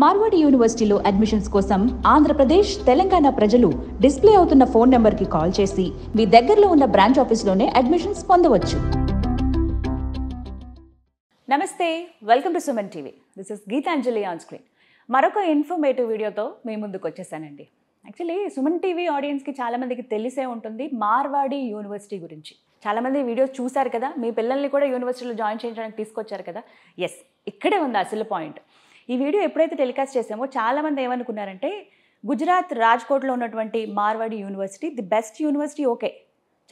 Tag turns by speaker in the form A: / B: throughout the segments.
A: మార్వాడి యూనివర్సిటీలో అడ్మిషన్స్ కోసం ఆంధ్రప్రదేశ్, తెలంగాణ ప్రజలు డిస్ప్లే అవుతున్న ఫోన్ నెంబర్కి కాల్ చేసి మీ దగ్గరలో ఉన్న బ్రాంచ్ ఆఫీస్లోనే అడ్మిషన్స్ పొందవచ్చు. నమస్తే, welcome to Suman TV. This is Geetanjali on screen. మరొక ఇన్ఫర్మేటివ్ వీడియోతో మీ ముందుకు వచ్చేసానండి. యాక్చువల్లీ సుమన్ టీవీ ఆడియన్స్కి చాలామందికి తెలిసే ఉంటుంది మార్వాడి యూనివర్సిటీ గురించి. చాలామంది వీడియోస్ చూశారు కదా, మీ పిల్లల్ని కూడా యూనివర్సిటీలో జాయిన్ చేయించడానికి తీసుకొచ్చారు కదా. ఎస్, ఇక్కడే ఉంది అసలు పాయింట్. ఈ వీడియో ఎప్పుడైతే టెలికాస్ట్ చేసామో చాలామంది ఏమనుకున్నారంటే గుజరాత్ రాజ్కోట్లో ఉన్నటువంటి Marwadi university the best university. Okay,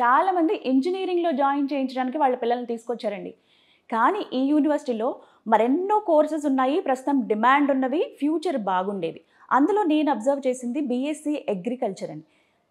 A: చాలామంది ఇంజనీరింగ్లో జాయిన్ చేయించడానికి వాళ్ళ పిల్లల్ని తీసుకొచ్చారండి. కానీ ఈ యూనివర్సిటీలో మరెన్నో కోర్సెస్ ఉన్నాయి, ప్రస్తుతం డిమాండ్ ఉన్నవి, ఫ్యూచర్ బాగుండేది. అందులో నేను అబ్జర్వ్ చేసింది బీఎస్సీ అగ్రికల్చర్ అని.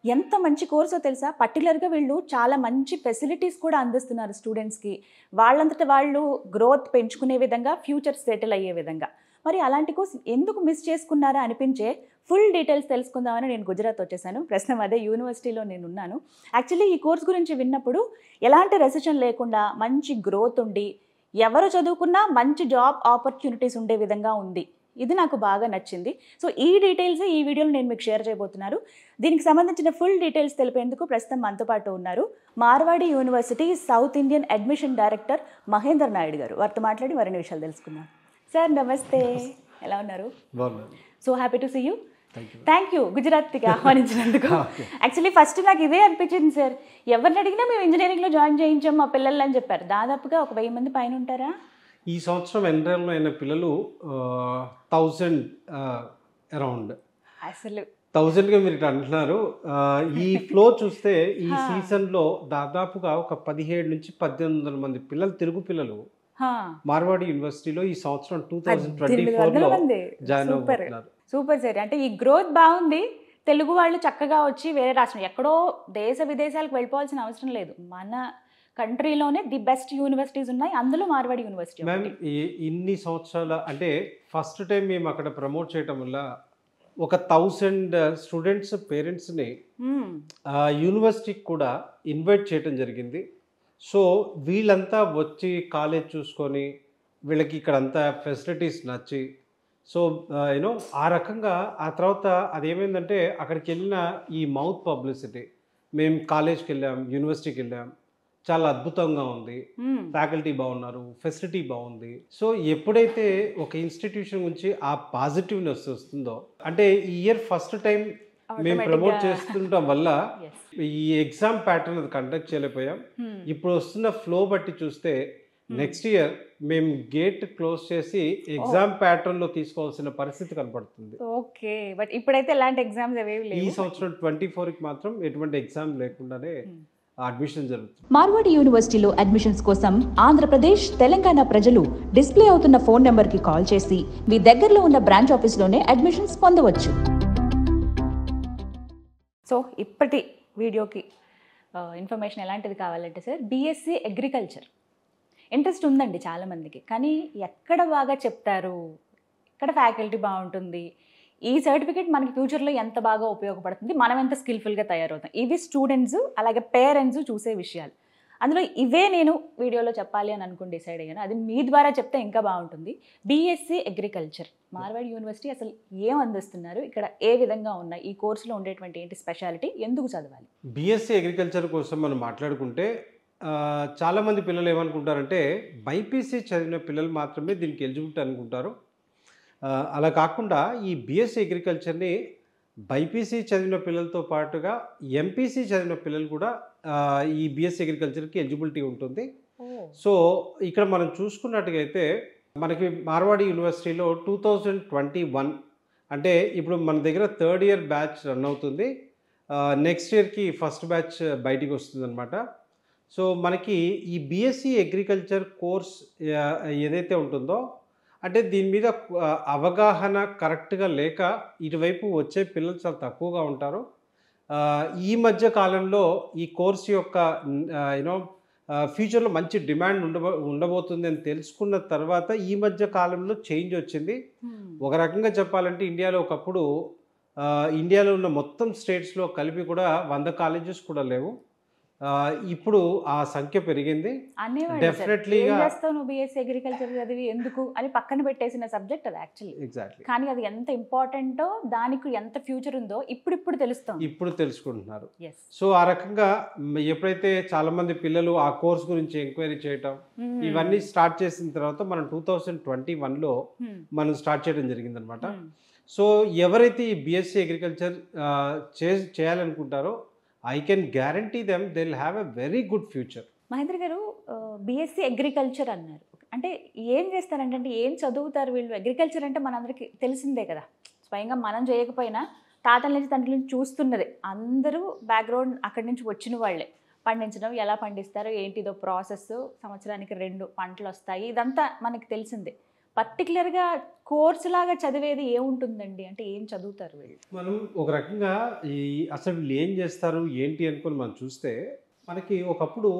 A: ఎంత మంచి కోర్సో తెలుసా. పర్టికులర్గా వీళ్ళు చాలా మంచి ఫెసిలిటీస్ కూడా అందిస్తున్నారు స్టూడెంట్స్కి. వాళ్ళంతటా వాళ్ళు గ్రోత్ పెంచుకునే విధంగా, ఫ్యూచర్ సెటిల్ అయ్యే విధంగా. మరి అలాంటి కోర్స్ ఎందుకు మిస్ చేసుకున్నారా అనిపించే ఫుల్ డీటెయిల్స్ తెలుసుకుందామని నేను గుజరాత్ వచ్చేసాను. ప్రస్తుతం అదే యూనివర్సిటీలో నేను ఉన్నాను. యాక్చువల్లీ ఈ కోర్స్ గురించి విన్నప్పుడు ఎలాంటి రెసిషన్ లేకుండా మంచి గ్రోత్ ఉండి ఎవరు చదువుకున్నా మంచి జాబ్ ఆపర్చునిటీస్ ఉండే విధంగా ఉంది. ఇది నాకు బాగా నచ్చింది. సో ఈ డీటెయిల్స్ ఈ వీడియోలో నేను మీకు షేర్ చేయబోతున్నాను. దీనికి సంబంధించిన ఫుల్ డీటెయిల్స్ తెలిపేందుకు ప్రస్తుతం మనతో పాటు ఉన్నారు Marwadi university south Indian admission director Mahender Naidu garu. వారితో మాట్లాడి మరిన్ని విషయాలు తెలుసుకుందాం. సార్ నమస్తే, ఎలా ఉన్నారు? So happy to see you. Thank you గుజరాత్కి ఆహ్వానించినందుకు. యాక్చువల్లీ ఫస్ట్ నాకు ఇదే అనిపించింది సార్, ఎవరిని అడిగినా మేము ఇంజనీరింగ్లో జాయిన్ చేయించాం మా పిల్లలు అని చెప్పారు. దాదాపుగా 1000 మంది పైన ఉంటారా?
B: ఈ సంవత్సరం ఎన్రోల్ అయిన పిల్లలు 1000 అరౌండ్.
A: అసలు
B: 1000గా మీరు ఇట్లా అంటున్నారు. ఈ ఫ్లో చూస్తే ఈ సీజన్లో దాదాపుగా ఒక 17 నుంచి 1800 మంది తెలుగు పిల్లలు మార్వాడి యూనివర్సిటీలో ఈ సంవత్సరం 2024లో జాయిన్ అవుతున్నారు.
A: Super sir. అంటే ఈ గ్రోత్ బాగుంది. తెలుగు వాళ్ళు చక్కగా వచ్చి వేరే రాష్ట్రం ఎక్కడో దేశ విదేశాలకు వెళ్ళిపోవాల్సిన అవసరం లేదు. మన కంట్రీలోనే ది బెస్ట్ యూనివర్సిటీస్ ఉన్నాయి, అందులో మార్వాడి యూనివర్సిటీ.
B: మ్యామ్, ఇన్ని సంవత్సరాల అంటే ఫస్ట్ టైం మేము అక్కడ ప్రమోట్ చేయటం వల్ల ఒక 1000 స్టూడెంట్స్ పేరెంట్స్ని యూనివర్సిటీకి కూడా ఇన్వైట్ చేయడం జరిగింది. సో వీళ్ళంతా వచ్చి కాలేజ్ చూసుకొని వీళ్ళకి ఇక్కడ అంతా ఫెసిలిటీస్ నచ్చి, సో యూనో ఆ రకంగా ఆ తర్వాత అదేమైందంటే అక్కడికి వెళ్ళిన ఈ మౌత్ పబ్లిసిటీ, మేము కాలేజ్కి వెళ్ళాం, యూనివర్సిటీకి వెళ్ళాం, చాలా అద్భుతంగా ఉంది, ఫ్యాకల్టీ బాగున్నారు, ఫెసిలిటీ బాగుంది. సో ఎప్పుడైతే ఒక ఇన్స్టిట్యూషన్ గురించి ఆ పాజిటివ్నెస్ వస్తుందో, అంటే ఈ ఇయర్ ఫస్ట్ టైం మేము ప్రమోట్ చేస్తుండటం వల్ల ఈ ఎగ్జామ్ ప్యాటర్న్ అది కండక్ట్ చేయలేకపోయాం. ఇప్పుడు వస్తున్న ఫ్లో బట్టి చూస్తే నెక్స్ట్ ఇయర్ మేము గేట్ క్లోజ్ చేసి ఎగ్జామ్ ప్యాటర్న్ లో తీసుకోవాల్సిన పరిస్థితి కనపడుతుంది.
A: ఓకే, బట్ ఇప్పుడైతే ఎలాంటి ఎగ్జామ్స్ అవేవి లేవు.
B: ఈ సంవత్సరం 24కి మాత్రం ఎటువంటి ఎగ్జామ్ లేకుండానే అడ్మిషన్ జరుగుతుంది.
A: మార్వాడి యూనివర్సిటీలో అడ్మిషన్స్ కోసం ఆంధ్రప్రదేశ్, తెలంగాణ ప్రజలు డిస్ప్లే అవుతున్న ఫోన్ నెంబర్కి కాల్ చేసి మీ దగ్గరలో ఉన్న బ్రాంచ్ ఆఫీస్లోనే అడ్మిషన్స్ పొందవచ్చు. సో ఇప్పటి వీడియోకి ఇన్ఫర్మేషన్ ఎలాంటిది కావాలంటే సార్, బీఎస్సీ అగ్రికల్చర్ ఇంట్రెస్ట్ ఉందండి చాలామందికి, కానీ ఎక్కడ బాగా చెప్తారు, ఎక్కడ ఫ్యాకల్టీ బాగుంటుంది, ఈ సర్టిఫికేట్ మనకి ఫ్యూచర్లో ఎంత బాగా ఉపయోగపడుతుంది, మనం ఎంత స్కిల్ఫుల్గా తయారవుతాం, ఇవి స్టూడెంట్స్ అలాగే పేరెంట్స్ చూసే విషయాలు. అందులో ఇవే నేను వీడియోలో చెప్పాలి అని అనుకుని డిసైడ్ అయ్యాను. అది మీ ద్వారా చెప్తే ఇంకా బాగుంటుంది. బీఎస్సీ అగ్రికల్చర్ మార్వాడి యూనివర్సిటీ అసలు ఏం అందిస్తున్నారు, ఇక్కడ ఏ విధంగా ఉన్నాయి, ఈ కోర్సులో ఉండేటువంటి ఏంటి స్పెషాలిటీ, ఎందుకు చదవాలి?
B: బీఎస్సీ అగ్రికల్చర్ కోసం మనం మాట్లాడుకుంటే చాలామంది పిల్లలు ఏమనుకుంటారంటే బైపీసీ చదివిన పిల్లలు మాత్రమే దీనికి ఎలిజిబిలిటీ అనుకుంటారు. అలా కాకుండా ఈ బీఎస్సీ అగ్రికల్చర్ని బైపీసీ చదివిన పిల్లలతో పాటుగా ఎంపీసీ చదివిన పిల్లలు కూడా ఈ బీఎస్సీ అగ్రికల్చర్కి ఎలిజిబిలిటీ ఉంటుంది. సో ఇక్కడ మనం చూసుకున్నట్టుగైతే మనకి మార్వాడి యూనివర్సిటీలో 2021 అంటే ఇప్పుడు మన దగ్గర 3rd ఇయర్ బ్యాచ్ రన్ అవుతుంది. నెక్స్ట్ ఇయర్కి ఫస్ట్ బ్యాచ్ బయటికి వస్తుంది అనమాట. సో మనకి ఈ బీఎస్సీ అగ్రికల్చర్ కోర్స్ ఏదైతే ఉంటుందో, అంటే దీని మీద అవగాహన కరెక్ట్గా లేక ఇటువైపు వచ్చే పిల్లలు చాలా తక్కువగా ఉంటారు. ఈ మధ్య కాలంలో ఈ కోర్స్ యొక్క యూనో ఫ్యూచర్లో మంచి డిమాండ్ ఉండబోతుంది అని తెలుసుకున్న తర్వాత ఈ మధ్య కాలంలో చేంజ్ వచ్చింది. ఒక రకంగా చెప్పాలంటే ఇండియాలో ఒకప్పుడు ఇండియాలో ఉన్న మొత్తం స్టేట్స్లో కలిపి కూడా 100 కాలేజెస్ కూడా లేవు. ఇప్పుడు ఆ సంఖ్య పెరిగింది.
A: అనేవాళ్ళు
B: Definitely
A: ఏం
B: గా-
A: చేస్తావు నువ్వు బీఎస్సీ అగ్రికల్చర్ చదివి ఎందుకు అని పక్కన పెట్టేసిన సబ్జెక్ట్ అది యాక్చువల్లీ.
B: ఎగ్జాక్ట్లీ
A: కానీ అది ఎంత ఇంపార్టెంటో, దానికి ఎంత ఫ్యూచర్ ఉందో ఇప్పుడు తెలుస్తుంది.
B: ఇప్పుడు తెలుసుకుంటున్నారు.
A: ఎస్.
B: సో ఆ రకంగా ఎప్పుడైతే చాలా మంది పిల్లలు ఆ కోర్స్ గురించి ఎంక్వైరీ చేయటం ఇవన్నీ స్టార్ట్ చేసిన తర్వాత మనం 2021లో మనం స్టార్ట్ చేయడం జరిగింది అనమాట. సో ఎవరైతే ఈ బీఎస్సీ అగ్రికల్చర్ చేయాలనుకుంటారో I can guarantee them they will have a very good future.
A: Mahendra గారు, బీఎస్సీ అగ్రికల్చర్ అన్నారు. అంటే ఏం చేస్తారంటే ఏం చదువుతారు వీళ్ళు? అగ్రికల్చర్ అంటే మనందరికీ తెలిసిందే కదా, స్వయంగా మనం చేయకపోయినా తాతల నుంచి తండ్రి నుంచి చూస్తున్నదే. అందరూ బ్యాక్గ్రౌండ్ అక్కడి నుంచి వచ్చిన వాళ్ళే. పండించడం ఎలా పండిస్తారు, ఏంటిదో ప్రాసెస్, సంవత్సరానికి 2 పంటలు వస్తాయి, ఇదంతా మనకి తెలిసిందే. పర్టికులర్గా కోర్సు లాగా చదివేది ఏముంటుందండి? అంటే ఏం చదువుతారు వీళ్ళు?
B: మనం ఒక రకంగా అసలు వీళ్ళు ఏం చేస్తారు ఏంటి అనుకొని మనం చూస్తే మనకి ఒకప్పుడు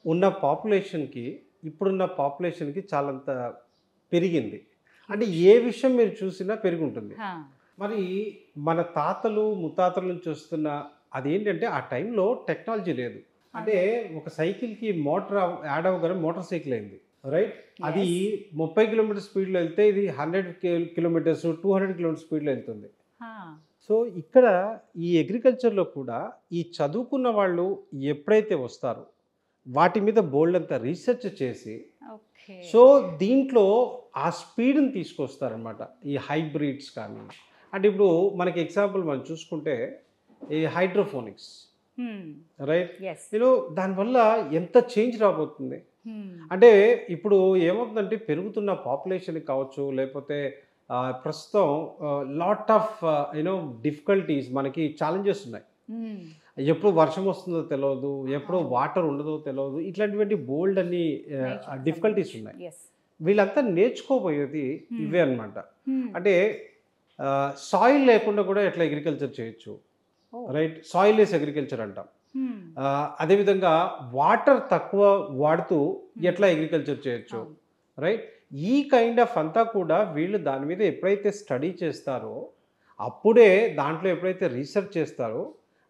B: ఉన్న పాపులేషన్కి ఇప్పుడున్న పాపులేషన్కి చాలంత పెరిగింది. అంటే ఏ విషయం మీరు చూసినా పెరిగి ఉంటుంది. మరి మన తాతలు ముత్తాతల నుంచి వస్తున్న అదేంటంటే ఆ టైంలో టెక్నాలజీ లేదు. అంటే ఒక సైకిల్కి మోటార్ యాడ్ అవ్వగానే మోటార్ సైకిల్ అయింది, రైట్? అది 30 కిలోమీటర్ స్పీడ్లో వెళ్తే ఇది 100 కిలోమీటర్స్ 200 కిలోమీటర్ స్పీడ్లో వెళ్తుంది. సో ఇక్కడ ఈ అగ్రికల్చర్లో కూడా ఈ చదువుకున్న వాళ్ళు ఎప్పుడైతే వస్తారో వాటి మీద బోల్డ్ అంతా రీసెర్చ్ చేసి సో దీంట్లో ఆ స్పీడ్ని తీసుకొస్తారనమాట. ఈ హైబ్రిడ్స్ కానీ, అంటే ఇప్పుడు మనకి ఎగ్జాంపుల్ మనం చూసుకుంటే ఈ హైడ్రోఫోనిక్స్, రైట్? దానివల్ల ఎంత చేంజ్ రాబోతుంది అంటే ఇప్పుడు ఏమవుతుందంటే పెరుగుతున్న పాపులేషన్ కావచ్చు, లేకపోతే ప్రస్తుతం లాట్ ఆఫ్ డిఫికల్టీస్, మనకి ఛాలెంజెస్ ఉన్నాయి. ఎప్పుడు వర్షం వస్తుందో తెలియదు, ఎప్పుడు వాటర్ ఉండదో తెలియదు, ఇట్లాంటివంటి బోల్డ్ అన్ని డిఫికల్టీస్ ఉన్నాయి. వీళ్ళంతా నేర్చుకోబోయేది ఇవే అనమాట. అంటే సాయిల్ లేకుండా కూడా ఎట్లా అగ్రికల్చర్ చేయొచ్చు, రైట్? సాయిల్ లెస్ అగ్రికల్చర్ అంటాం. అదేవిధంగా వాటర్ తక్కువ వాడుతూ ఎట్లా అగ్రికల్చర్ చేయొచ్చు, రైట్? ఈ కైండ్ ఆఫ్ అంతా కూడా వీళ్ళు దాని మీద ఎప్పుడైతే స్టడీ చేస్తారో, అప్పుడే దాంట్లో ఎప్పుడైతే రీసెర్చ్ చేస్తారో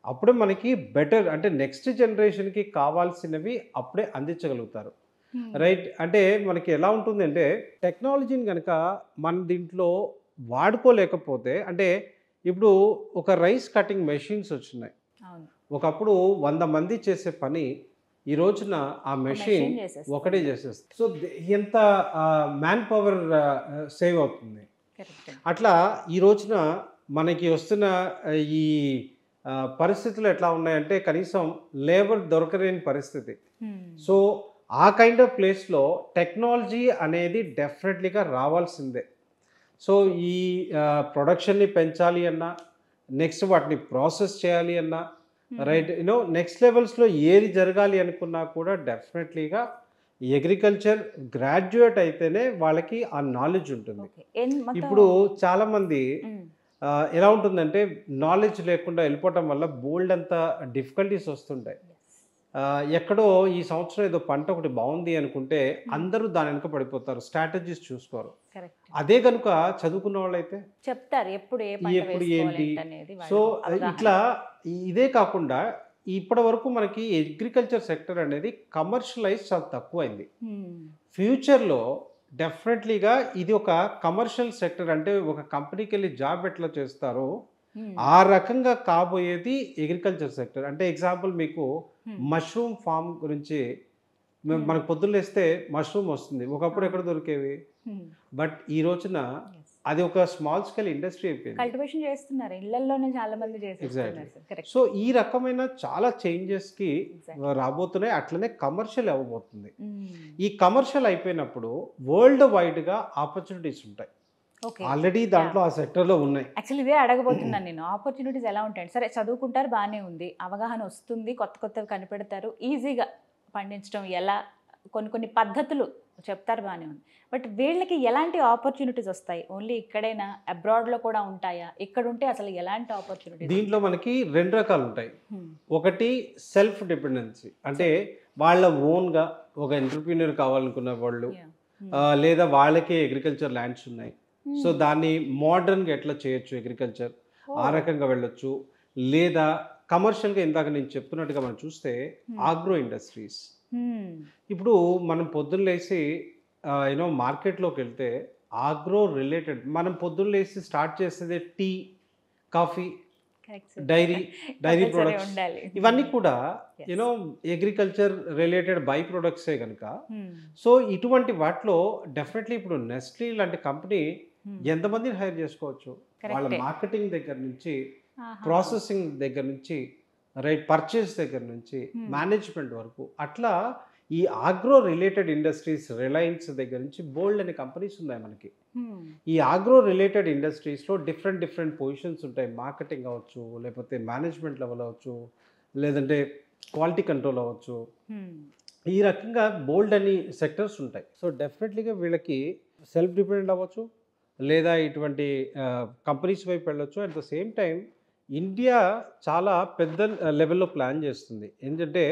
B: అప్పుడే మనకి బెటర్, అంటే నెక్స్ట్ జనరేషన్కి కావాల్సినవి అప్పుడే అందించగలుగుతారు, రైట్? అంటే మనకి ఎలా ఉంటుందంటే టెక్నాలజీని కనుక మన దీంట్లో వాడుకోలేకపోతే, అంటే ఇప్పుడు ఒక రైస్ కటింగ్ మెషిన్స్ వచ్చినాయి. ఒకప్పుడు 100 మంది చేసే పని ఈ రోజున ఆ మెషిన్ ఒకటే చేసేస్తుంది. సో ఎంత మ్యాన్ పవర్ సేవ్ అవుతుంది. అట్లా ఈ రోజున మనకి వస్తున్న ఈ పరిస్థితులు ఎట్లా ఉన్నాయంటే కనీసం లేబర్ దొరకలేని పరిస్థితి. సో ఆ కైండ్ ఆఫ్ ప్లేస్లో టెక్నాలజీ అనేది డెఫినెట్లీగా రావాల్సిందే. సో ఈ ప్రొడక్షన్ని పెంచాలి అన్నా, నెక్స్ట్ వాటిని ప్రాసెస్ చేయాలి అన్నా, రైట్, నెక్స్ట్ లెవెల్స్లో ఏది జరగాలి అనుకున్నా కూడా డెఫినెట్లీగా అగ్రికల్చర్ గ్రాడ్యుయేట్ అయితేనే వాళ్ళకి ఆ నాలెడ్జ్ ఉంటుంది. ఇప్పుడు చాలామంది ఎలా ఉంటుందంటే నాలెడ్జ్ లేకుండా వెళ్ళిపోవటం వల్ల బోల్డ్ అంతా డిఫికల్టీస్ వస్తుంటాయి. ఎక్కడో ఈ సంవత్సరం ఏదో పంట ఒకటి బాగుంది అనుకుంటే అందరూ దాని వెనుక పడిపోతారు, స్ట్రాటజీస్ చూసుకోరు. అదే కనుక చదువుకున్న వాళ్ళు అయితే
A: చెప్తారు ఎప్పుడు
B: ఏంటి. సో ఇట్లా ఇదే కాకుండా ఇప్పటి వరకు మనకి అగ్రికల్చర్ సెక్టర్ అనేది కమర్షియలైజ్ చాలా తక్కువైంది. ఫ్యూచర్లో డెఫినెట్లీగా ఇది ఒక కమర్షియల్ సెక్టర్, అంటే ఒక కంపెనీకి వెళ్ళి జాబ్ ఎట్లా చేస్తారో ఆ రకంగా కాబోయేది అగ్రికల్చర్ సెక్టర్. అంటే ఎగ్జాంపుల్ మీకు మష్రూమ్ ఫామ్ గురించి మనకు పొద్దున్నేస్తే మష్రూమ్ వస్తుంది, ఒకప్పుడు ఎక్కడ దొరికేవి, బట్ ఈ రోజున అది ఒక స్మాల్ స్కేల్ ఇండస్ట్రీ అయిపోయింది.
A: కల్టివేషన్ చేస్తున్నారు ఇళ్లలోనే చాలా మంది చేస్తున్నారు.
B: సో ఈ రకమైన చాలా చేంజెస్కి రాబోతున్నాయి. అట్లనే కమర్షియల్ అవ్వబోతుంది. ఈ కమర్షియల్ అయిపోయినప్పుడు వరల్డ్ వైడ్గా ఆపర్చునిటీస్ ఉంటాయి. ఆల్రెడీ దాంట్లో ఆ సెక్టర్లో ఉన్నాయి.
A: యాక్చువల్లీ ఇదే అడగబోతున్నాను నేను, ఆపర్చునిటీస్ ఎలా ఉంటాయి? సరే చదువుకుంటారు, బాగానే ఉంది, అవగాహన వస్తుంది, కొత్తవి కనిపెడతారు, ఈజీగా పండించడం ఎలా, కొన్ని పద్ధతులు చెప్తారు, బాగానే ఉంది. బట్ వీళ్ళకి ఎలాంటి ఆపర్చునిటీస్ వస్తాయి? ఓన్లీ ఇక్కడైనా, అబ్రాడ్లో కూడా ఉంటాయా? ఇక్కడ ఉంటే అసలు ఎలాంటి ఆపర్చునిటీస్?
B: దీంట్లో మనకి 2 రకాలు ఉంటాయి. ఒకటి సెల్ఫ్ డిపెండెన్సీ, అంటే వాళ్ళ ఓన్గా ఒక ఎంటర్ప్రీనర్ కావాలనుకున్న వాళ్ళు, లేదా వాళ్ళకే అగ్రికల్చర్ ల్యాండ్స్ ఉన్నాయి, సో దాన్ని మోడర్న్గా ఎట్లా చేయొచ్చు అగ్రికల్చర్, ఆ రకంగా వెళ్ళొచ్చు. లేదా కమర్షియల్గా ఇందాక నేను చెప్తున్నట్టుగా మనం చూస్తే ఆగ్రో ఇండస్ట్రీస్. ఇప్పుడు మనం పొద్దున్న లేసి మార్కెట్లోకి వెళ్తే ఆగ్రో రిలేటెడ్ మనం పొద్దున్న లేసి స్టార్ట్ చేసేది టీ, కాఫీ, డైరీ ప్రొడక్ట్స్, ఇవన్నీ కూడా అగ్రికల్చర్ రిలేటెడ్ బై ప్రొడక్ట్సే కనుక. సో ఇటువంటి వాటిలో డెఫినెట్లీ ఇప్పుడు నెస్ట్లీ లాంటి కంపెనీ ఎంతమందిని హైర్ చేసుకోవచ్చు, వాళ్ళ మార్కెటింగ్ దగ్గర నుంచి, ప్రాసెసింగ్ దగ్గర నుంచి, పర్చేస్ దగ్గర నుంచి, మేనేజ్మెంట్ వరకు. అట్లా ఈ ఆగ్రో రిలేటెడ్ ఇండస్ట్రీస్, రిలయన్స్ దగ్గర నుంచి బోల్డ్ అనే కంపెనీస్ ఉన్నాయి మనకి. ఈ ఆగ్రో రిలేటెడ్ ఇండస్ట్రీస్లో డిఫరెంట్ పొజిషన్స్ ఉంటాయి. మార్కెటింగ్ అవ్వచ్చు, లేకపోతే మేనేజ్మెంట్ లెవెల్ అవ్వచ్చు, లేదంటే క్వాలిటీ కంట్రోల్ అవ్వచ్చు. ఈ రకంగా బోల్డ్ అని సెక్టర్స్ ఉంటాయి. సో డెఫినెట్లీగా వీళ్ళకి సెల్ఫ్ డిపెండెంట్ అవ్వచ్చు, లేదా ఇటువంటి కంపెనీస్ వైపు వెళ్ళొచ్చు. At the same time India చాలా పెద్ద లెవెల్లో ప్లాన్ చేస్తుంది. ఏంటంటే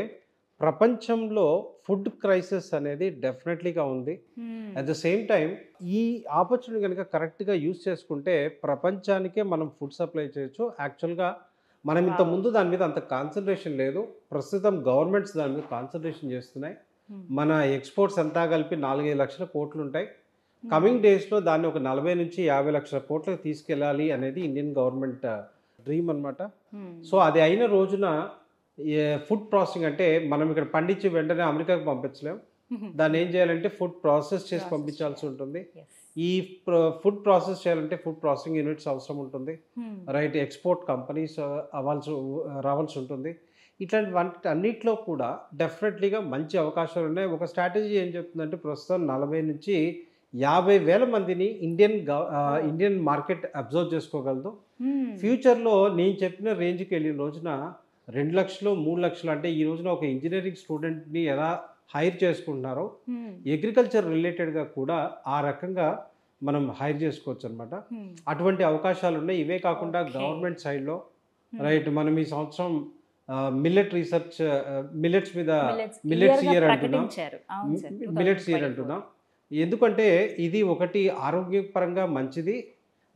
B: ప్రపంచంలో ఫుడ్ క్రైసిస్ అనేది డెఫినెట్లీగా ఉంది. అట్ ద సేమ్ టైం ఈ ఆపర్చునిటీ కనుక కరెక్ట్గా యూజ్ చేసుకుంటే ప్రపంచానికే మనం ఫుడ్ సప్లై చేయొచ్చు. యాక్చువల్గా మనం ఇంత ముందు దాని మీద అంత కాన్సన్ట్రేషన్ లేదు. ప్రస్తుతం గవర్నమెంట్స్ దాని మీద కాన్సన్ట్రేషన్ చేస్తున్నాయి. మన ఎక్స్పోర్ట్స్ అంతా కలిపి 4-5 లక్షల కోట్లు ఉంటాయి. కమింగ్ డేస్లో దాన్ని ఒక 40 నుంచి 50 లక్షల కోట్లకు తీసుకెళ్ళాలి అనేది ఇండియన్ గవర్నమెంట్ డ్రీమ్ అనమాట. సో అది అయిన రోజున ఫుడ్ ప్రాసెసింగ్ అంటే మనం ఇక్కడ పండించి వెంటనే అమెరికాకు పంపించలేం. దాన్ని ఏం చేయాలంటే ఫుడ్ ప్రాసెస్ చేసి పంపించాల్సి ఉంటుంది. ఈ ఫుడ్ ప్రాసెస్ చేయాలంటే ఫుడ్ ప్రాసెసింగ్ యూనిట్స్ అవసరం ఉంటుంది. ఎక్స్పోర్ట్ కంపెనీస్ రావాల్సి ఉంటుంది. ఇట్లాంటి వాటి అన్నిట్లో కూడా డెఫినెట్లీగా మంచి అవకాశాలు ఉన్నాయి. ఒక స్ట్రాటజీ ఏం చెప్తుందంటే ప్రస్తుతం 40 నుంచి 50,000 మందిని ఇండియన్ మార్కెట్ అబ్జర్వ్ చేసుకోగలదు. ఫ్యూచర్లో నేను చెప్పిన రేంజ్కి వెళ్ళిన రోజున 2 లక్షలు 3 లక్షలు అంటే ఈ రోజున ఒక ఇంజనీరింగ్ స్టూడెంట్ని ఎలా హైర్ చేసుకుంటున్నారో అగ్రికల్చర్ రిలేటెడ్గా కూడా ఆ రకంగా మనం హైర్ చేసుకోవచ్చు అనమాట. అటువంటి అవకాశాలు ఉన్నాయి. ఇవే కాకుండా గవర్నమెంట్ సైడ్లో మనం ఈ సంవత్సరం మిల్లెట్స్ మీద మిల్లెట్స్ ఇయర్ అంటున్నాం. ఎందుకంటే ఇది ఒకటి ఆరోగ్యపరంగా మంచిది.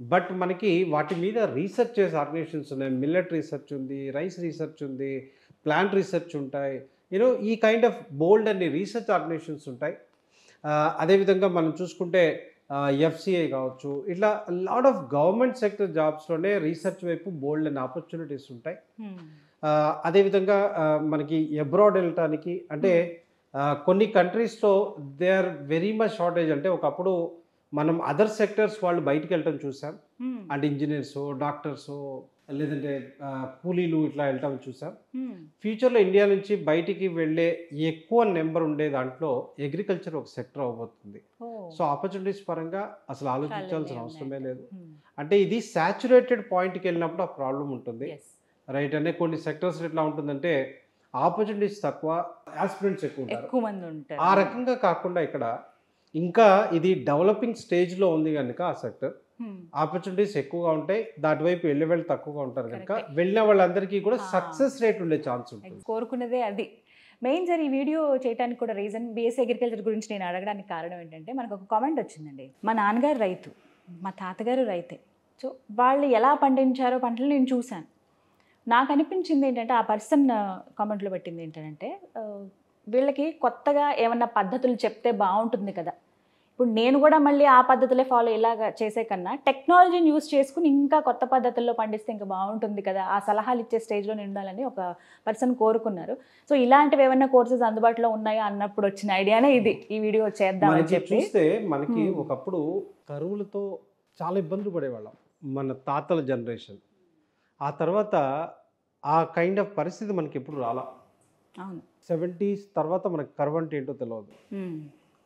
B: బట్ మనకి వాటి మీద రీసెర్చ్ చేసే ఆర్గనైజేషన్స్ ఉన్నాయి. మిల్లెట్ రీసెర్చ్ ఉంది, రైస్ రీసెర్చ్ ఉంది, ప్లాంట్ రీసెర్చ్ ఉంటాయి. ఈ కైండ్ ఆఫ్ బోల్డ్ అన్ని రీసెర్చ్ ఆర్గనైజేషన్స్ ఉంటాయి. అదేవిధంగా మనం చూసుకుంటే ఎఫ్సిఐ కావచ్చు, ఇట్లా లాట్ ఆఫ్ గవర్నమెంట్ సెక్టర్ జాబ్స్లోనే రీసెర్చ్ వైపు బోల్డ్ అనే ఆపర్చునిటీస్ ఉంటాయి. అదేవిధంగా మనకి అబ్రాడ్ వెళ్ళటానికి అంటే కొన్ని కంట్రీస్లో they are very much shortage. అంటే ఒకప్పుడు మనం అదర్ సెక్టర్స్ వాళ్ళు బయటికి వెళ్ళటం చూసాం. అంటే ఇంజనీర్స్, డాక్టర్స్, లేదంటే కూలీలు ఇట్లా వెళ్ళటం చూసాం. ఫ్యూచర్లో ఇండియా నుంచి బయటికి వెళ్ళే ఎక్కువ నెంబర్ ఉండే దాంట్లో అగ్రికల్చర్ ఒక సెక్టర్ అవబోతుంది. సో ఆపర్చునిటీస్ పరంగా అసలు ఆలోచించాల్సిన అవసరమే లేదు. అంటే ఇది సాచురేటెడ్ పాయింట్కి వెళ్ళినప్పుడు ఆ ప్రాబ్లం ఉంటుంది. అంటే కొన్ని సెక్టర్స్ ఎట్లా ఉంటుందంటే ఆపర్చునిటీస్ తక్కువ, ఆస్పిరెంట్స్ ఎక్కువ ఉంటారు. ఆ రకంగా కాకుండా ఇక్కడ ఇంకా ఇది డెవలపింగ్ స్టేజ్లో ఉంది కనుక ఆ సెక్టర్ ఆపర్చునిటీస్ ఎక్కువగా ఉంటాయి. దాటి వైపు వెళ్ళి తక్కువగా ఉంటారు కనుక వెళ్ళిన వాళ్ళందరికీ కూడా సక్సెస్ రేట్ ఉండే ఛాన్స్ ఉంటుంది.
A: కోరుకునేదే అది మెయిన్. సార్ ఈ వీడియో చేయడానికి కూడా రీజన్ బీఎస్సీ అగ్రికల్చర్ గురించి నేను అడగడానికి కారణం ఏంటంటే మనకు ఒక కామెంట్ వచ్చిందండి. మా నాన్నగారు రైతు, మా తాతగారు రైతే. సో వాళ్ళు ఎలా పండించారో పంటలు నేను చూశాను. నాకు అనిపించింది ఏంటంటే ఆ పర్సన్ కామెంట్లో పెట్టింది ఏంటంటే వీళ్ళకి కొత్తగా ఏమన్నా పద్ధతులు చెప్తే బాగుంటుంది కదా. ఇప్పుడు నేను కూడా మళ్ళీ ఆ పద్ధతులే ఫాలో ఇలాగా చేసే కన్నా టెక్నాలజీని యూస్ చేసుకుని ఇంకా కొత్త పద్ధతుల్లో పండిస్తే ఇంకా బాగుంటుంది కదా, ఆ సలహాలు ఇచ్చే స్టేజ్లో ఉండాలని ఒక పర్సన్ కోరుకున్నారు. సో ఇలాంటివి ఏమైనా కోర్సెస్ అందుబాటులో ఉన్నాయా అన్నప్పుడు వచ్చిన ఐడియానే ఇది, ఈ వీడియో చేద్దామని చెప్పి.
B: చూస్తే మనకి ఒకప్పుడు కరువులతో చాలా ఇబ్బందులు పడేవాళ్ళం మన తాతల జనరేషన్. ఆ తర్వాత ఆ కైండ్ ఆఫ్ పరిస్థితి మనకి ఎప్పుడు రాలా. 70s తర్వాత మనకి కరువు అంటే ఏంటో తెలియదు.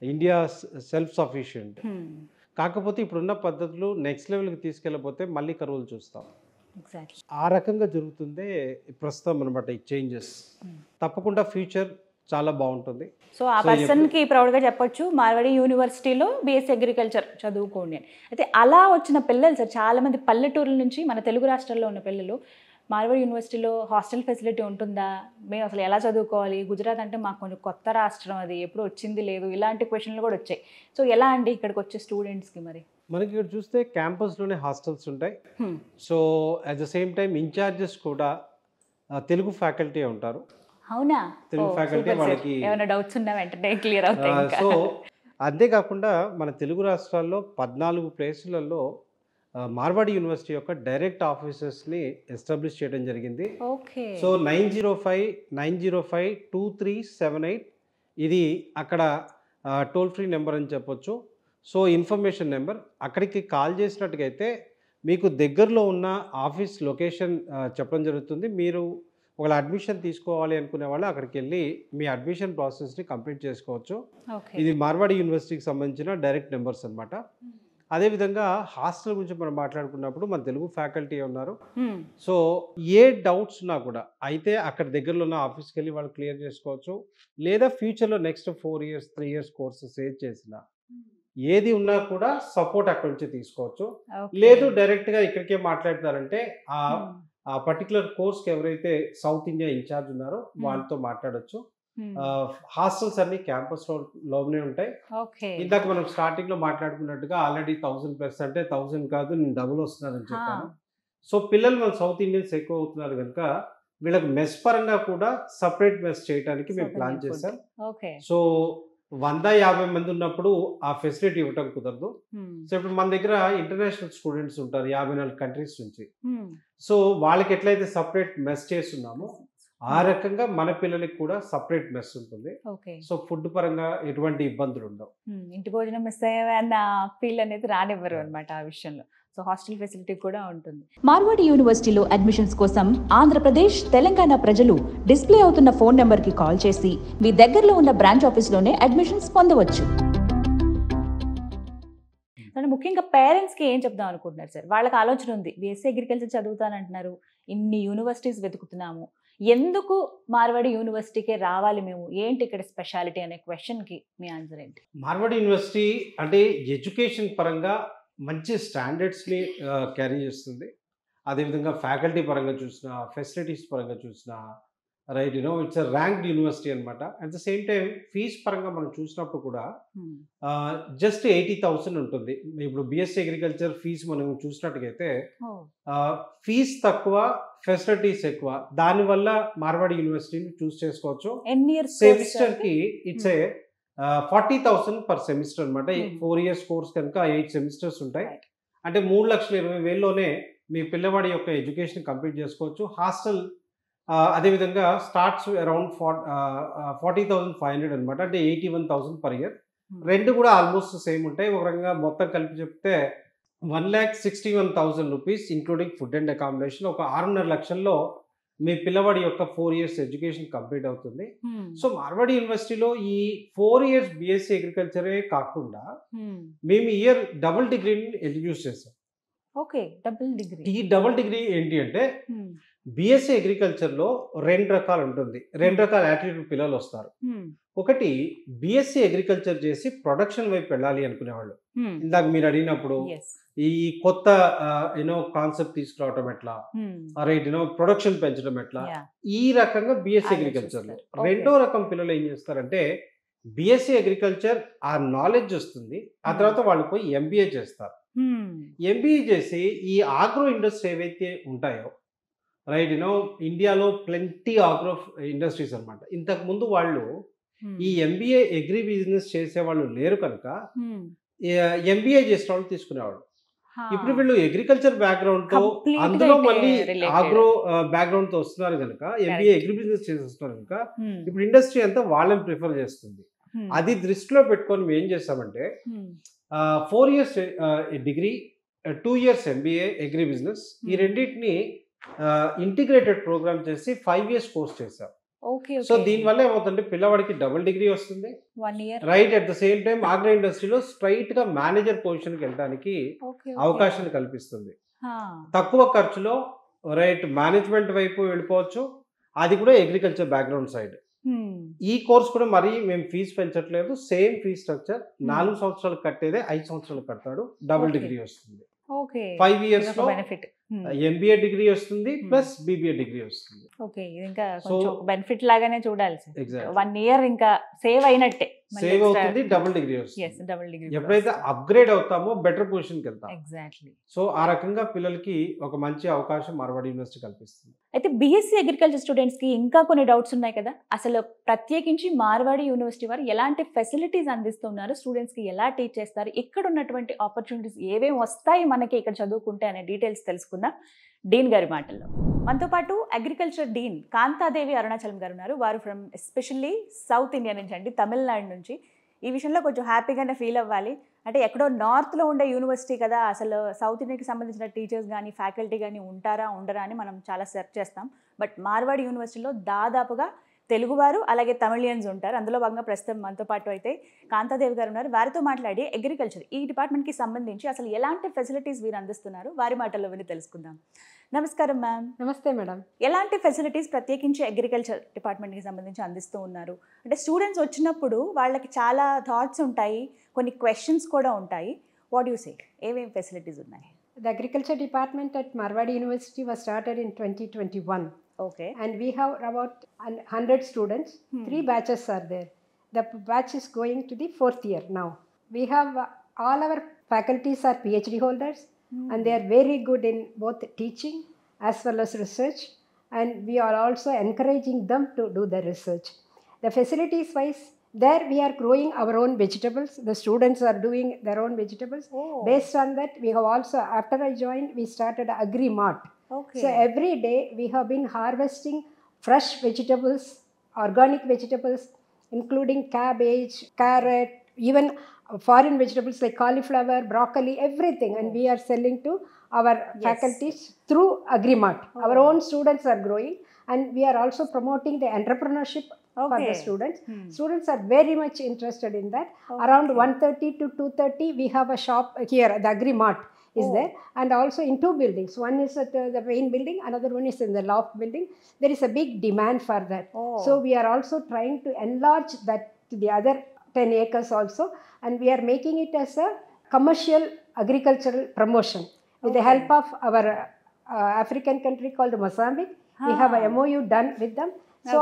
B: India self sufficient. కాకపోతే ఇప్పుడున్న పద్ధతులు నెక్స్ట్ లెవెల్కి తీసుకెళ్ళకపోతే మళ్ళీ కరువులు చూస్తాం. ఆ రకంగా జరుగుతుందే ప్రస్తుతం అనమాట ఈ చేంజెస్. తప్పకుండా ఫ్యూచర్ చాలా బాగుంటుంది.
A: సో ఆ పర్సన్కి ప్రౌడ్గా చెప్పొచ్చు మార్వాడి యూనివర్సిటీలో బీఎస్సీ అగ్రికల్చర్ చదువుకోండి అని. అయితే అలా వచ్చిన పిల్లలు సార్ చాలామంది పల్లెటూరుల నుంచి మన తెలుగు రాష్ట్రాల్లో ఉన్న పిల్లలు మార్వాడి యూనివర్సిటీలో హాస్టల్ ఫెసిలిటీ ఉంటుందా, మేము అసలు ఎలా చదువుకోవాలి, గుజరాత్ అంటే మాకు కొంచెం కొత్త రాష్ట్రం, అది ఎప్పుడు వచ్చింది లేదు, ఇలాంటి క్వశ్చన్లు కూడా వచ్చాయి. సో ఎలా అండి ఇక్కడికి వచ్చే స్టూడెంట్స్కి? మరి
B: మనకి ఇక్కడ చూస్తే క్యాంపస్లోనే హాస్టల్స్ ఉంటాయి. So at the same time in-charges కూడా తెలుగు ఫ్యాకల్టీ ఉంటారు.
A: అవునా?
B: తెలుగు ఫ్యాకల్టీ వాళ్ళకి
A: ఏమైనా డౌట్స్ ఉన్నా వెంటనే క్లియర్ అవుతాయి ఇంకా.
B: సో అంతేకాకుండా మన తెలుగు రాష్ట్రాల్లో 14 ప్లేసులలో మార్వాడి యూనివర్సిటీ యొక్క డైరెక్ట్ ఆఫీసెస్ని ఎస్టాబ్లిష్ చేయడం జరిగింది.
A: ఓకే.
B: సో 905-905-2378 ఇది అక్కడ టోల్ ఫ్రీ నెంబర్ అని చెప్పొచ్చు. సో ఇన్ఫర్మేషన్ నెంబర్, అక్కడికి కాల్ చేసినట్టుగైతే మీకు దగ్గరలో ఉన్న ఆఫీస్ లొకేషన్ చెప్పడం జరుగుతుంది. మీరు ఒకవేళ అడ్మిషన్ తీసుకోవాలి అనుకునే వాళ్ళు అక్కడికి వెళ్ళి మీ అడ్మిషన్ ప్రాసెస్ని కంప్లీట్ చేసుకోవచ్చు. ఇది మార్వాడి యూనివర్సిటీకి సంబంధించిన డైరెక్ట్ నెంబర్స్ అనమాట. అదేవిధంగా హాస్టల్ గురించి మనం మాట్లాడుకున్నప్పుడు మన తెలుగు ఫ్యాకల్టీ ఉన్నారు. సో ఏ డౌట్స్ ఉన్నా కూడా అయితే అక్కడ దగ్గరలో ఉన్న ఆఫీస్కి వెళ్ళి వాళ్ళు క్లియర్ చేసుకోవచ్చు. లేదా ఫ్యూచర్లో నెక్స్ట్ 4 years 3 years కోర్సెస్ ఏది చేసినా ఏది ఉన్నా కూడా సపోర్ట్ అక్కడ నుంచి తీసుకోవచ్చు. లేదు డైరెక్ట్గా ఇక్కడికే మాట్లాడతారంటే ఆ పర్టికులర్ కోర్స్కి ఎవరైతే సౌత్ ఇండియా ఇన్ఛార్జ్ ఉన్నారో వాళ్ళతో మాట్లాడొచ్చు. హాస్టల్స్ అన్ని క్యాంపస్ లోనే ఉంటాయి. ఇందాక మనం స్టార్టింగ్ లో మాట్లాడుకున్నట్టుగా ఆల్రెడీ 1000+ అంటే 1000 కాదు, నేను డబుల్ వస్తున్నానని చెప్పాను. సో పిల్లలు మన సౌత్ ఇండియన్స్ ఎక్కువ అవుతున్నారు కనుక వీళ్ళకి మెస్ పరంగా కూడా సపరేట్ మెస్ చేయడానికి మేము ప్లాన్ చేశాం. సో 150 మంది ఉన్నప్పుడు ఆ ఫెసిలిటీ ఇవ్వటం కుదరదు. సో ఇప్పుడు మన దగ్గర ఇంటర్నేషనల్ స్టూడెంట్స్ ఉంటారు 54 కంట్రీస్ నుంచి. సో వాళ్ళకి ఎట్లయితే సపరేట్ మెస్ చేస్తున్నామో ఆ రకంగా మన పిల్లలకి కూడా సపరేట్ మెస్ ఉంటుంది. సో ఫుడ్ పరంగా ఎటువంటి ఇబ్బందులు ఉండవు.
A: ఇంటి భోజనం మిస్ అయ్యావన్న ఫీల్ అనేది రానివ్వరు అనమాట ఆ విషయంలో. సో హాస్టల్ ఫెసిలిటీ కూడా ఉంటుంది.
C: మార్వాడి యూనివర్సిటీలో అడ్మిషన్స్ కోసం ఆంధ్రప్రదేశ్, తెలంగాణ ప్రజలు డిస్ప్లే అవుతున్న ఫోన్ నెంబర్కి కాల్ చేసి మీ దగ్గరలో ఉన్న బ్రాంచ్ ఆఫీస్లోనే అడ్మిషన్స్ పొందవచ్చు.
A: ముఖ్యంగా పేరెంట్స్కి ఏం చెప్దాం అనుకుంటున్నారు సార్? వాళ్ళకి ఆలోచన ఉంది, బీఎస్సీ అగ్రికల్చర్ చదువుతానంటున్నారు, ఇన్ని యూనివర్సిటీస్ వెతుకుతున్నాము, ఎందుకు మార్వాడి యూనివర్సిటీకే రావాలి మేము, ఏంటి ఇక్కడ స్పెషాలిటీ అనే క్వశ్చన్కి మీ ఆన్సర్ ఏంటి?
B: మార్వాడి యూనివర్సిటీ అంటే ఎడ్యుకేషన్ పరంగా మంచి స్టాండర్డ్స్ని క్యారీ చేస్తుంది. అదేవిధంగా ఫ్యాకల్టీ పరంగా చూసినా, ఫెసిలిటీస్ పరంగా చూసినా, right it's a ranked university అనమాట. At the same time fees పరంగా మనం చూసినప్పుడు కూడా జస్ట్ 80,000 ఉంటుంది. ఇప్పుడు బీఎస్సీ అగ్రికల్చర్ ఫీజు మనం చూసినట్టుగైతే ఫీజ్ తక్కువ, ఫెసిలిటీస్ ఎక్కువ. దానివల్ల మార్వాడి యూనివర్సిటీని చూస్ చేసుకోవచ్చు. సెమిస్టర్కి ఇట్స్ ఏ 40,000 పర్ సెమిస్టర్ అనమాట. 4 years కోర్స్ కనుక 8 semesters ఉంటాయి. అంటే 3,20,000లోనే మీ పిల్లవాడి యొక్క ఎడ్యుకేషన్ కంప్లీట్ చేసుకోవచ్చు. హాస్టల్ అదేవిధంగా స్టార్ట్స్ అరౌండ్ 40,500 అనమాట. అంటే 81,000 per year. రెండు కూడా ఆల్మోస్ట్ సేమ్ ఉంటాయి. ఒక రకంగా మొత్తం కలిపి చెప్తే 1,61,000 rupees including food and accommodation. ఒక 6.5 లక్షల్లో మీ పిల్లవాడి యొక్క 4 years ఎడ్యుకేషన్ కంప్లీట్ అవుతుంది. సో మార్వాడి యూనివర్సిటీలో ఈ 4 years బీఎస్సీ అగ్రికల్చరే కాకుండా మేము ఇయర్ డబుల్ డిగ్రీని ఇంట్రడ్యూస్ చేసాం. ఈ డబుల్ డిగ్రీ ఏంటి అంటే బీఎస్సీ అగ్రికల్చర్లో 2 రకాలు ఉంటుంది. 2 రకాల యాటిట్యూడ్ పిల్లలు వస్తారు. ఒకటి బీఎస్సీ అగ్రికల్చర్ చేసి ప్రొడక్షన్ వైపు వెళ్ళాలి అనుకునేవాళ్ళు. ఇందాక మీరు అడిగినప్పుడు ఈ కొత్త కాన్సెప్ట్ తీసుకురావటం ఎట్లా, రైట్ ప్రొడక్షన్ పెంచడం ఎట్లా, ఈ రకంగా బీఎస్సీ అగ్రికల్చర్లో. రెండో రకం పిల్లలు ఏం చేస్తారంటే బీఎస్సీ అగ్రికల్చర్ ఆ నాలెడ్జ్ వస్తుంది, ఆ తర్వాత వాళ్ళు పోయి ఎంబీఏ చేస్తారు. ఎంబీఏ చేసి ఈ ఆగ్రో ఇండస్ట్రీ ఏవైతే ఉంటాయో, రైట్ ఇండియాలో ప్లెంటీ ఆగ్రో ఇండస్ట్రీస్ అనమాట. ఇంతకు ముందు వాళ్ళు ఈ ఎంబీఏ అగ్రి బిజినెస్ చేసే వాళ్ళు లేరు కనుక ఎంబీఏ చేసిన వాళ్ళు తీసుకునేవాళ్ళు. ఇప్పుడు వీళ్ళు అగ్రికల్చర్ బ్యాక్గ్రౌండ్ తో అందులో మళ్ళీ ఆగ్రో బ్యాక్గ్రౌండ్ తో వస్తున్నారు కనుక, ఎంబీఏ అగ్రి బిజినెస్ చేసి వస్తున్నారు కనుక ఇప్పుడు ఇండస్ట్రీ అంతా వాళ్ళని ప్రిఫర్ చేస్తుంది. అది దృష్టిలో పెట్టుకొని మేము ఏం చేస్తామంటే 4 years degree, 2 years MBA agri business, ఈ రెండింటిని ఇంటిగ్రేటెడ్ ప్రోగ్రామ్ చేసి 5 years కోర్స్ చేశాం. సో దీనివల్ల ఏమవుతుందంటే పిల్లవాడికి డబుల్ డిగ్రీ వస్తుంది,
A: 1 year
B: right. At the same time agro ఇండస్ట్రీలో స్ట్రైట్ గా మేనేజర్ పొజిషన్కి వెళ్ళడానికి అవకాశాన్ని కల్పిస్తుంది. తక్కువ ఖర్చులో రైట్ మేనేజ్మెంట్ వైపు వెళ్ళిపోవచ్చు, అది కూడా అగ్రికల్చర్ బ్యాక్గ్రౌండ్ సైడ్. ఈ కోర్స్ కూడా మరి మేము ఫీజు పెంచట్లేదు, సేమ్ ఫీజ్ స్ట్రక్చర్. 4 సంవత్సరాలు కట్టేదే 5 సంవత్సరాలు కడతాడు, డబుల్ డిగ్రీ వస్తుంది. 5 years లో MBA డిగ్రీ వస్తుంది ప్లస్ BBA డిగ్రీ వస్తుంది.
A: ఓకే, ఇది ఇంకా కొంచెం బెనిఫిట్ లాగానే చూడాలి సార్.
B: Exactly.
A: 1 year ఇంకా సేవ్ అయినట్టే.
B: సేవ్ అవుతుంది, డబుల్ డిగ్రీ వస్తుంది.
A: డబుల్ డిగ్రీ
B: ఎప్పుడైతే అప్గ్రేడ్ అవుతామో బెటర్ పొజిషన్కి వెళ్తాం.
A: ఎగ్జాక్ట్లీ.
B: సో ఆ రకంగా పిల్లలకి ఒక మంచి అవకాశం మార్వాడి యూనివర్సిటీ కల్పిస్తుంది.
A: అయితే BSc అగ్రికల్చర్ స్టూడెంట్స్కి ఇంకా కొన్ని డౌట్స్ ఉన్నాయి కదా, అసలు ప్రత్యేకించి మార్వాడి యూనివర్సిటీ వారు ఎలాంటి ఫెసిలిటీస్ అందిస్తున్నారు, స్టూడెంట్స్కి ఎలా టీచ్ చేస్తారు, ఇక్కడ ఉన్నటువంటి ఆపర్చునిటీస్ ఏవేమి వస్తాయి మనకి ఇక్కడ చదువుకుంటే అనే డీటెయిల్స్ తెలుసుకుందాం డీన్ గారి మాటల్లో. మనతో పాటు అగ్రికల్చర్ డీన్ కాంతాదేవి అరుణాచలం గారు ఉన్నారు. వారు ఫ్రమ్ ఎస్పెషల్లీ సౌత్ ఇండియా నుంచి అండి, తమిళనాడు నుంచి. ఈ విషయంలో కొంచెం హ్యాపీగానే ఫీల్ అవ్వాలి. అంటే ఎక్కడో నార్త్లో ఉండే యూనివర్సిటీ కదా, అసలు సౌత్ ఇండియాకి సంబంధించిన టీచర్స్ కానీ ఫ్యాకల్టీ కానీ ఉంటారా ఉండరా అని మనం చాలా సెర్చ్ చేస్తాం. బట్ మార్వాడి యూనివర్సిటీలో దాదాపుగా తెలుగువారు అలాగే తమిళియన్స్ ఉంటారు. అందులో భాగంగా ప్రస్తుతం మనతో పాటు అయితే కాంతాదేవి గారు ఉన్నారు. వారితో మాట్లాడి అగ్రికల్చర్ ఈ డిపార్ట్మెంట్కి సంబంధించి అసలు ఎలాంటి ఫెసిలిటీస్ వీరు అందిస్తున్నారు వారి మాటల్లో విని తెలుసుకుందాం. నమస్కారం మ్యామ్.
D: నమస్తే మేడం.
A: ఎలాంటి ఫెసిలిటీస్ ప్రత్యేకించి అగ్రికల్చర్ డిపార్ట్మెంట్కి సంబంధించి అందిస్తూ ఉన్నారు? అంటే స్టూడెంట్స్ వచ్చినప్పుడు వాళ్ళకి చాలా థాట్స్ ఉంటాయి, కొన్ని క్వశ్చన్స్ కూడా ఉంటాయి. వాట్ యూ సే, ఏమేమి ఫెసిలిటీస్ ఉన్నాయి?
D: The agriculture department at Marwadi University was started in 2021.
A: Okay.
D: And we have about 100 students. 3 batches are there. The batch is going to the 4th year now. We have all our faculties are PhD holders and they are very good in both teaching as well as research, and we are also encouraging them to do the research. The facilities wise, there we are growing our own vegetables. The students are doing their own vegetables. Based on that, we have also, after I joined, we started AgriMart.
A: Okay.
D: So every day we have been harvesting fresh vegetables, organic vegetables, including cabbage, carrot, even foreign vegetables like cauliflower, broccoli, everything. And we are selling to our faculties through AgriMart. Our own students are growing, and we are also promoting the entrepreneurship for the students. Students are very much interested in that. Around 1:30 to 2:30 we have a shop here, the AgriMart is there, and also in 2 buildings. One is at the main building, another one is in the loft building. There is a big demand for that. So we are also trying to enlarge that to the other 10 acres also, and we are making it as a commercial agricultural promotion with the help of our African country called Mozambique. We have a MOU done with them. So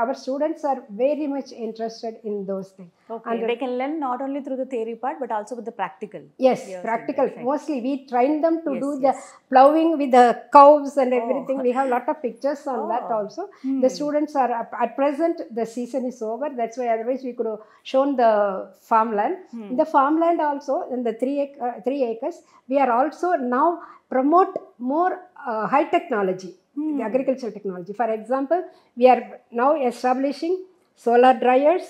D: our students are very much interested in those things.
A: Okay. And they can learn not only through the theory part but also with the practical.
D: Yes, practical. Mostly we train them to do the ploughing with the cows and everything. We have a lot of pictures on that also. The students are, at present the season is over. That's why otherwise we could have shown the farmland. In the farmland also, in the 3 acres, we are also now promote more high technology. The agricultural technology. For example, we are now establishing solar dryers,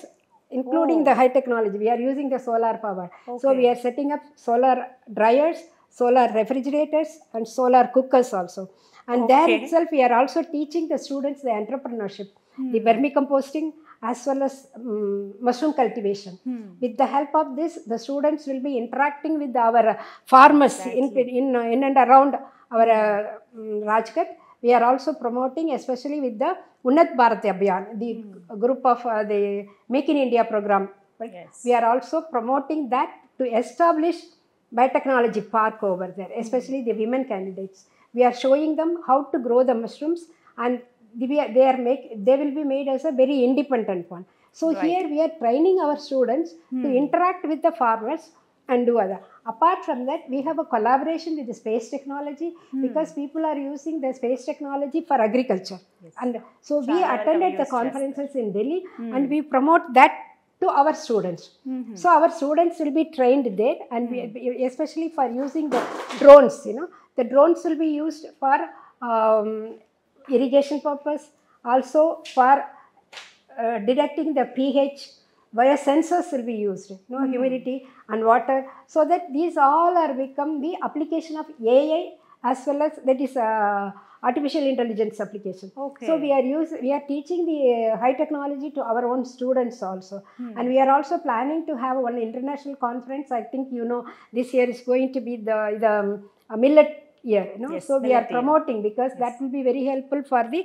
D: including the high technology. We are using the solar power. So we are setting up solar dryers, solar refrigerators, and solar cookers also. And there itself, we are also teaching the students the entrepreneurship, the vermicomposting, as well as mushroom cultivation. With the help of this, the students will be interacting with our farmers in and around our Rajgat. We are also promoting, especially with the Unnat Bharat Abhiyan, the group of the Make in India program. We are also promoting that to establish biotechnology park over there, especially the women candidates. We are showing them how to grow the mushrooms, and they will be made as a very independent one. So here we are training our students to interact with the farmers and do other. Apart from that, we have a collaboration with the space technology because people are using the space technology for agriculture. And so we attended the conferences in Delhi and we promote that to our students. So our students will be trained there, and especially for using the drones, the drones will be used for irrigation purpose, also for detecting the pH. Biosensors will be used, humidity and water, so that these all are become the application of AI as well as that is artificial intelligence application. So we are teaching the high technology to our own students also, and we are also planning to have one international conference. I think this year is going to be the millet year, so we are promoting because that will be very helpful for the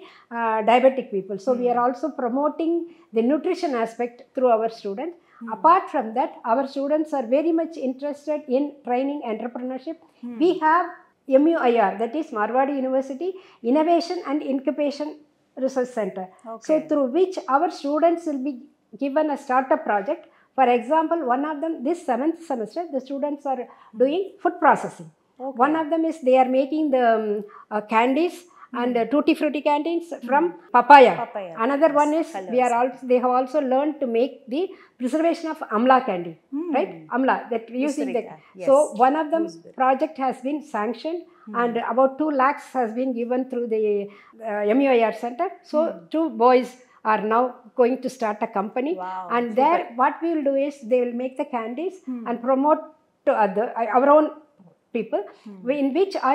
D: diabetic people. So we are also promoting the nutrition aspect through our students. Apart from that, our students are very much interested in training entrepreneurship. We have MUIR, that is Marwadi University Innovation and Incubation Research Center. So through which our students will be given a startup project. For example, one of them, this 7th semester, the students are doing food processing. One of them is they are making the candies and tutti frutti candies from papaya. Another one is they have also learned to make the preservation of amla candy, right? Amla, that using the so one of them project has been sanctioned and about 2 lakhs has been given through the MUIR center. So 2 boys are now going to start a company. And there what we will do is they will make the candies and promote to our own people, in which I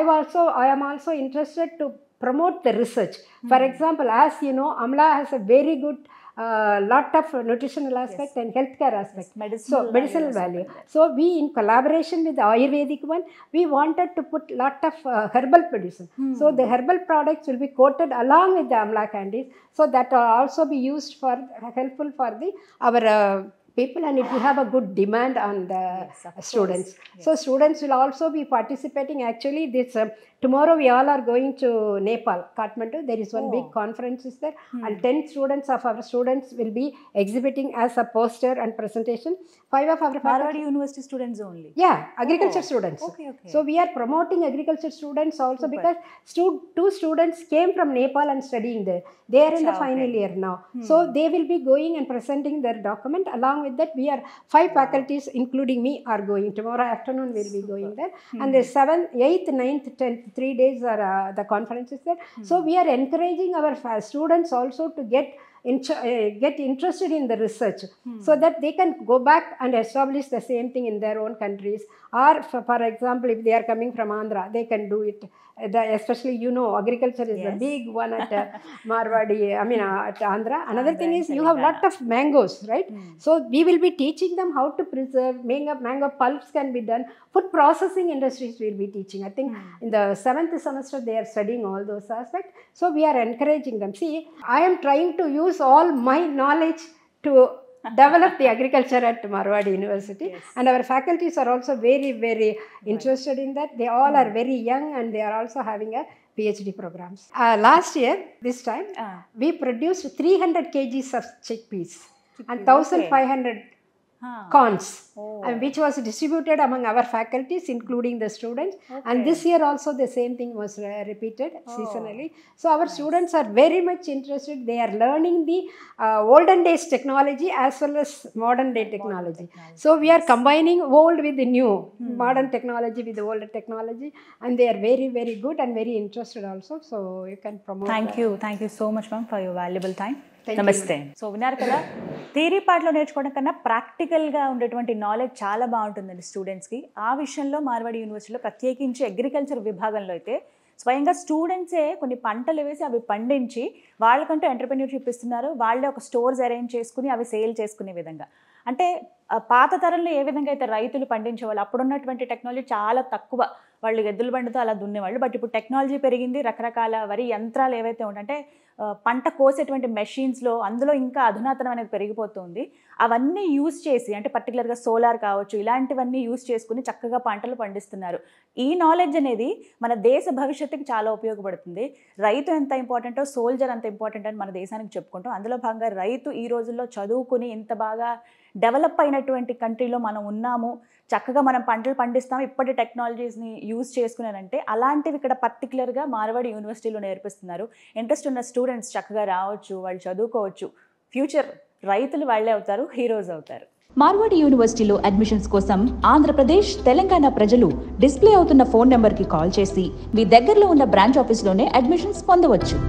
D: am also interested to promote the research. For example, as you know, amla has a very good lot of nutritional aspect and healthcare aspect. Medicinal value. So we, in collaboration with the Ayurvedic one, we wanted to put lot of herbal medicine. So the herbal products will be coated along with the amla candies, so that will also be used for helpful for our people, and it will have a good demand on the students. So students will also be participating. Actually, this tomorrow we all are going to Nepal, Kathmandu. There is one big conference is there, and 10 students of our students will be exhibiting as a poster and presentation. 5 of our
A: Marwadi University students only.
D: Yeah, agriculture students. So we are promoting agriculture students also, because 2 students came from Nepal and studying there. They are in the final year now. So they will be going and presenting their document. Along with that, we are 5 faculties, including me, are going. Tomorrow afternoon we'll be going there. And the 7th, 8th, 9th, 10th, 3 days are the conference is there. So we are encouraging our students also to get interested in the research, so that they can go back and establish the same thing in their own countries. Or for example, if they are coming from Andhra, they can do it. Especially, you know, agriculture is a big one at Marwadi, at Andhra. Another thing is you have lot of mangoes, right? So we will be teaching them how to preserve mango pulps can be done. Food processing industries will be teaching. I think in the 7th semester they are studying all those aspects. So we are encouraging them. See, I am trying to use all my knowledge to develop the agriculture at Marwadi University, and our faculties are also very, very interested in that. They all are very young, and they are also having a PhD programs. Last year, this time, we produced 300 kgs of chickpeas and 1,500 corns, and which was distributed among our faculties, including the students. And this year also the same thing was repeated seasonally. So our students are very much interested. They are learning the olden days technology as well as modern day technology. So we are combining old with the new, modern technology with the older technology, and they are very, very good and very interested also. So you can promote.
A: Thank you so much, ma'am, for your valuable time. నమస్తే. So విన్నారు కదా, theory పార్ట్లో నేర్చుకోవడం కన్నా ప్రాక్టికల్గా ఉండేటువంటి knowledge చాలా బాగుంటుందండి స్టూడెంట్స్కి. ఆ విషయంలో మార్వాడి యూనివర్సిటీలో ప్రత్యేకించి అగ్రికల్చర్ విభాగంలో అయితే స్వయంగా స్టూడెంట్సే కొన్ని పంటలు వేసి అవి పండించి వాళ్ళకంటూ ఎంటర్‌ప్రెన్యూర్‌షిప్ ఇస్తున్నారు. వాళ్ళే ఒక స్టోర్స్ అరేంజ్ చేసుకుని అవి సేల్ చేసుకునే విధంగా. అంటే పాత తరంలో ఏ విధంగా అయితే రైతులు పండించేవాళ్ళు, అప్పుడున్నటువంటి టెక్నాలజీ చాలా తక్కువ, వాళ్ళు ఎద్దుల బండితో అలా దున్నేవాళ్ళు. బట్ ఇప్పుడు టెక్నాలజీ పెరిగింది, రకరకాల వరి యంత్రాలు ఏవైతే ఉంటాయంటే పంట కోసేటువంటి మెషిన్స్లో అందులో ఇంకా అధునాతనం అనేది పెరిగిపోతుంది. అవన్నీ యూజ్ చేసి, అంటే పర్టికులర్గా సోలార్ కావచ్చు, ఇలాంటివన్నీ యూజ్ చేసుకుని చక్కగా పంటలు పండిస్తున్నారు. ఈ నాలెడ్జ్ అనేది మన దేశ భవిష్యత్తుకి చాలా ఉపయోగపడుతుంది. రైతు ఎంత ఇంపార్టెంటో సోల్జర్ అంత ఇంపార్టెంట్ అని మన దేశానికి చెప్పుకుంటాం. అందులో భాగంగా రైతు ఈ రోజుల్లో చదువుకుని ఇంత బాగా డెవలప్ అయినటువంటి కంట్రీలో మనం ఉన్నాము, చక్కగా మనం పంటలు పండిస్తాం ఇప్పటి టెక్నాలజీస్ని యూజ్ చేసుకున్నారంటే, అలాంటివి ఇక్కడ పర్టికులర్గా మార్వాడి యూనివర్సిటీలో నేర్పిస్తున్నారు. ఇంట్రెస్ట్ ఉన్న స్టూడెంట్స్ చక్కగా రావచ్చు, వాళ్ళు చదువుకోవచ్చు. ఫ్యూచర్ రైతులు వాళ్ళే అవుతారు, హీరోస్ అవుతారు.
C: మార్వాడి యూనివర్సిటీలో అడ్మిషన్స్ కోసం ఆంధ్రప్రదేశ్, తెలంగాణ ప్రజలు డిస్ప్లే అవుతున్న ఫోన్ నెంబర్కి కాల్ చేసి మీ దగ్గరలో ఉన్న బ్రాంచ్ ఆఫీస్లోనే అడ్మిషన్స్ పొందవచ్చు.